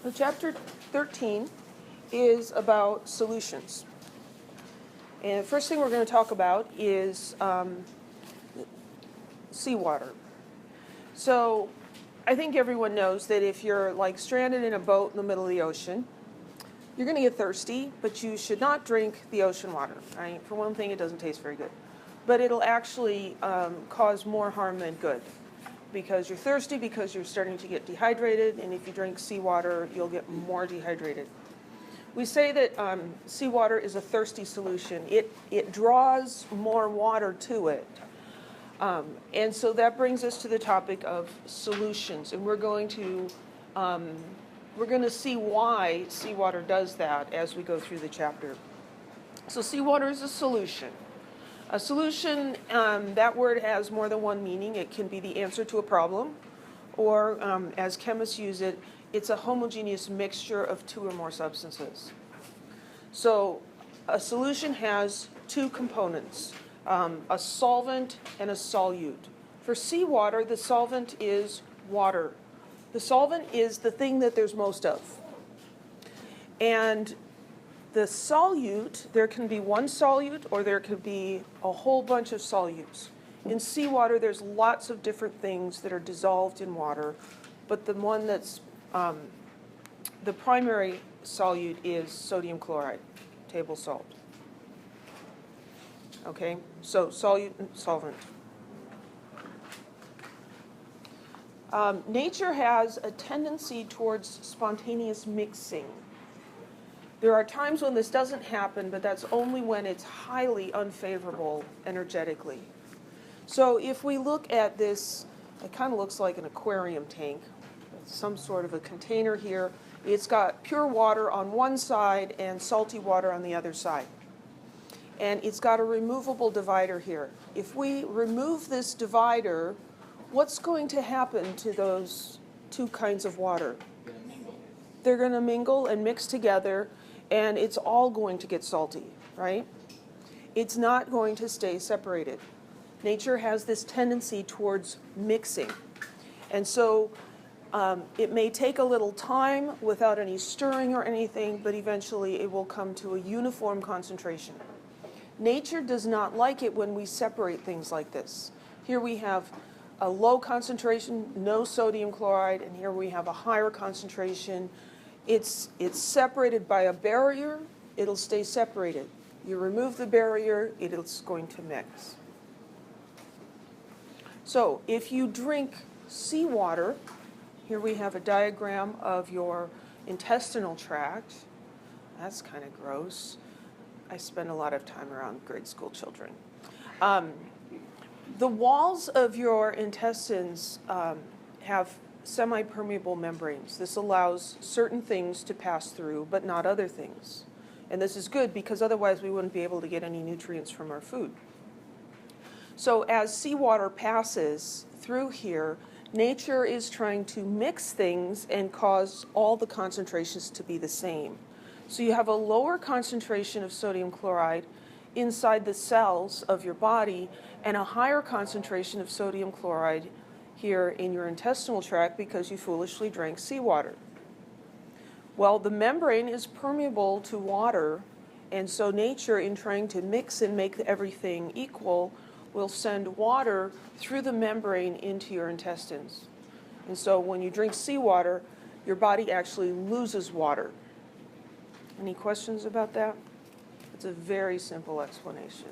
So chapter 13 is about solutions. And the first thing we're going to talk about is seawater. So I think everyone knows that if you're like stranded in a boat in the middle of the ocean, you're going to get thirsty, but you should not drink the ocean water. Right? For one thing, it doesn't taste very good. But it'll actually cause more harm than good, because you're thirsty because you're starting to get dehydrated, and if you drink seawater, you'll get more dehydrated. We say that seawater is a thirsty solution. It draws more water to it. And so that brings us to the topic of solutions, and we're going to see why seawater does that as we go through the chapter. So seawater is a solution. A solution, that word has more than one meaning. It can be the answer to a problem, or as chemists use it, it's a homogeneous mixture of two or more substances. So a solution has two components, a solvent and a solute. For seawater, the solvent is water. The solvent is the thing that there's most of. And the solute, there can be one solute or there could be a whole bunch of solutes. In seawater, there's lots of different things that are dissolved in water, but the one that's the primary solute is sodium chloride, table salt. Okay, so solute and solvent. Nature has a tendency towards spontaneous mixing. There are times when this doesn't happen, but that's only when it's highly unfavorable energetically. So if we look at this, it kind of looks like an aquarium tank. It's some sort of a container here. It's got pure water on one side and salty water on the other side. And it's got a removable divider here. If we remove this divider, what's going to happen to those two kinds of water? They're going to mingle and mix together, and it's all going to get salty, right? It's not going to stay separated. Nature has this tendency towards mixing. And so it may take a little time without any stirring or anything, but eventually it will come to a uniform concentration. Nature does not like it when we separate things like this. Here we have a low concentration, no sodium chloride, and here we have a higher concentration. It's separated by a barrier, it'll stay separated. You remove the barrier, it's going to mix. So if you drink seawater, here we have a diagram of your intestinal tract. That's kind of gross. I spend a lot of time around grade school children. The walls of your intestines have semi-permeable membranes. This allows certain things to pass through, but not other things. And this is good because otherwise we wouldn't be able to get any nutrients from our food. So as seawater passes through here, nature is trying to mix things and cause all the concentrations to be the same. So you have a lower concentration of sodium chloride inside the cells of your body and a higher concentration of sodium chloride here in your intestinal tract because you foolishly drank seawater. Well, the membrane is permeable to water, and so nature, in trying to mix and make everything equal, will send water through the membrane into your intestines. And so when you drink seawater, your body actually loses water. Any questions about that? It's a very simple explanation.